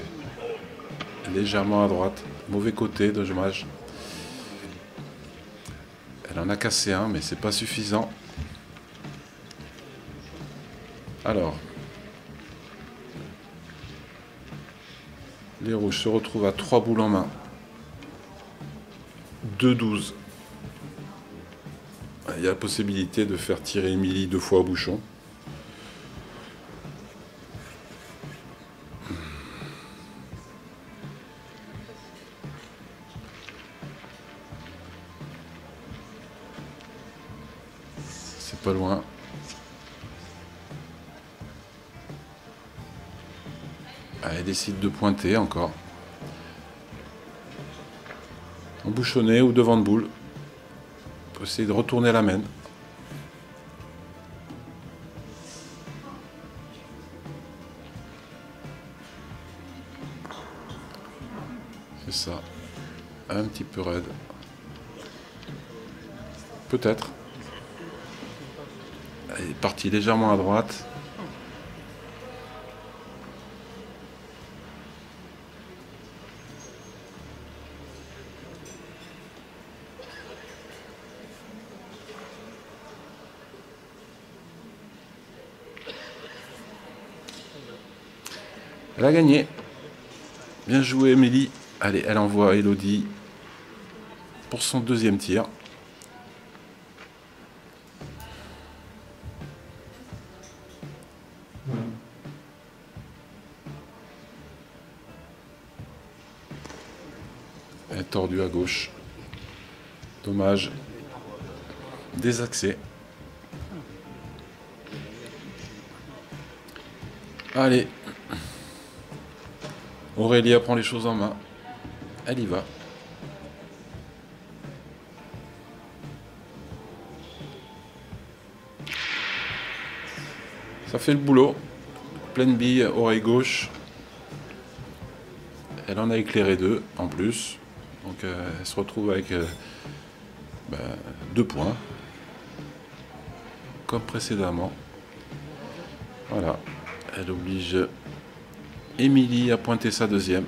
Légèrement à droite. Mauvais côté, dommage. Elle en a cassé un, mais c'est pas suffisant. Alors, les rouges se retrouvent à 3 boules en main. 2-12. Il y a la possibilité de faire tirer Émilie 2 fois au bouchon. C'est pas loin. Elle décide de pointer encore. En bouchonnet ou devant de boule. Pour essayer de retourner la main. C'est ça. Un petit peu raide. Peut-être. Elle est partie légèrement à droite. Elle a gagné. Bien joué, Émilie. Allez, elle envoie Elodie pour son deuxième tir. Elle est tordue à gauche. Dommage. Désaxé. Allez. Aurélia prend les choses en main. Elle y va. Ça fait le boulot. Pleine bille, oreille gauche. Elle en a éclairé 2 en plus. Donc elle se retrouve avec 2 points. Comme précédemment. Voilà. Elle oblige Émilie à pointer sa deuxième.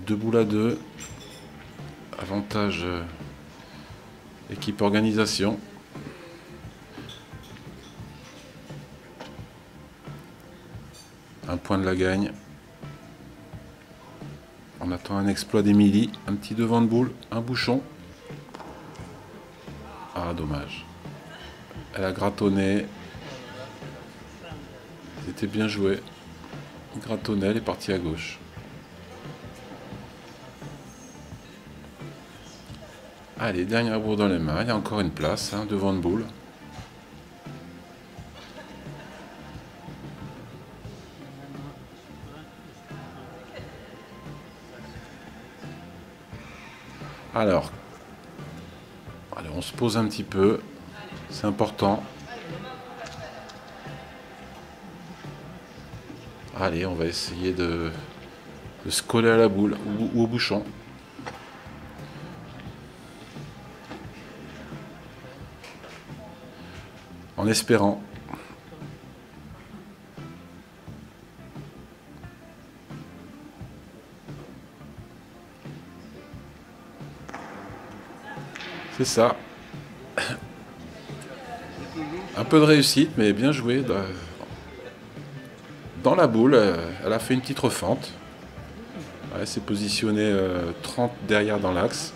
Deux boules à 2. Avantage équipe organisation. Un point de la gagne. On attend un exploit d'Émilie. Un petit devant de boule, un bouchon. Ah, dommage. Elle a grattonné. C'était bien joué. Grattonné, elle est partie à gauche. Allez, dernière bourre dans les mains. Il y a encore une place, devant de boule. Alors, allez, on se pose un petit peu. C'est important. Allez, on va essayer de se coller à la boule ou au bouchon. En espérant. C'est ça. Un peu de réussite, mais bien joué. Dans la boule, elle a fait une petite refente. Elle s'est positionnée 30 derrière dans l'axe.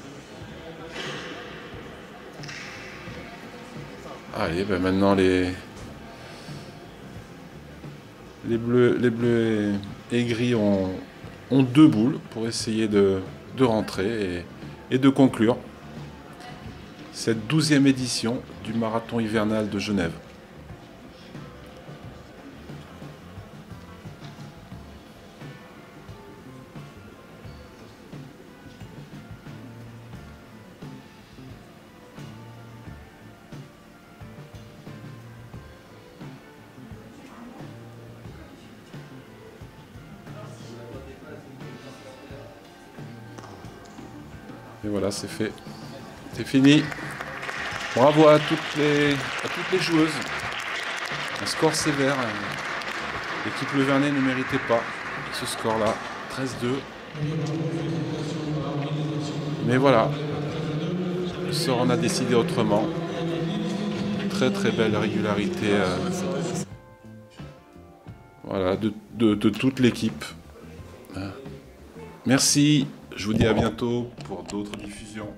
Allez, maintenant les bleus et gris ont 2 boules pour essayer de rentrer et de conclure cette 12e édition du marathon hivernal de Genève. Et voilà, c'est fait. C'est fini. Bravo à toutes les joueuses. Un score sévère. L'équipe Le Vernet ne méritait pas ce score-là. 13-2. Mais voilà. Le sort en a décidé autrement. Très très belle régularité. Voilà, de toute l'équipe. Merci. Je vous dis à bientôt pour d'autres diffusions.